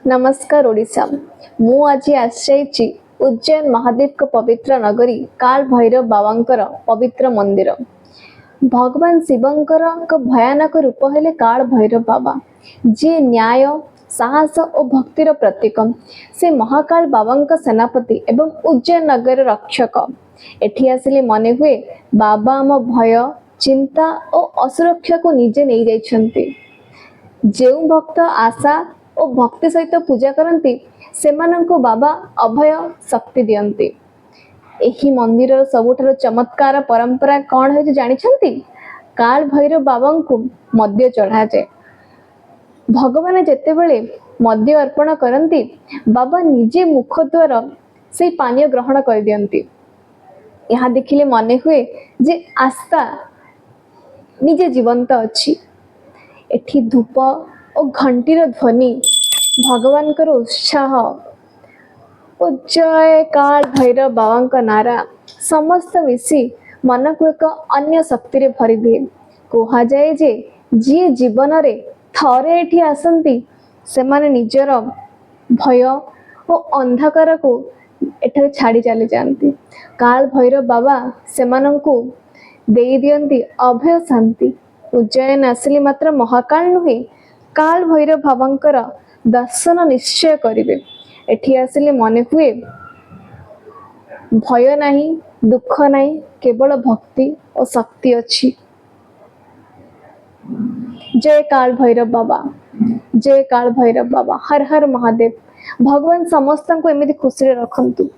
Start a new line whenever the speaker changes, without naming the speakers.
नमस्कार ओडिशा। मु आज आसी उज्जैन महादेव को पवित्र नगरी काल भैरव बाबांकर पवित्र मंदिर। भगवान शिवंकर भयानक रूप हेले काल भैरव बाबा, जी न्याय साहस और भक्तिर प्रतीक। से महाकाल बाबा सेनापति एवं उज्जैन नगर रक्षक। एठी आसिले मने हुए बाबा आम भय चिंता और असुरक्षा को निजे नहीं जाइछन्ति। जेउ भक्त आशा और भक्ति सहित पूजा करती सेमानंको बाबा अभय शक्ति दियंती। एही मंदिर सबुठार चमत्कार परंपरा कौन है जानिछन्ति? काल भैरव बाबा को मद्य चढ़ा जाए। भगवान जेतेबेले मद्य अर्पण करती बाबा निजे मुख द्वार से पानीय ग्रहण कर दियंती। यहाँ देखिले मने हुए जे आस्था निजे जीवंत अच्छी। एठी धूप और घंटीर ध्वनि भगवान कर उत्साह और जय काल भैरव बाबा का नारा समस्त मिसी मन को एक अन्य शक्ति रे भरी दिए। कहा जाए जे जी जीवन रे थरे एठी आसंती सेमाने निजर भय और अंधकार को एठारे छाड़ी चली जाती। काल भैरव बाबा सेमानंकु देई दियंती अभय शांति। उज्जैन आसिले मात्र महाकाल नुहे काल भैरव बाबांकर दर्शन निश्चय करिवे। एठी आसिले मने हुए भय नहीं, दुख नहीं, केवल भक्ति और शक्ति अच्छी। जय काल भैरव बाबा, जय काल भैरव बाबा। हर हर महादेव। भगवान समस्त को एमती खुशी रखंतु।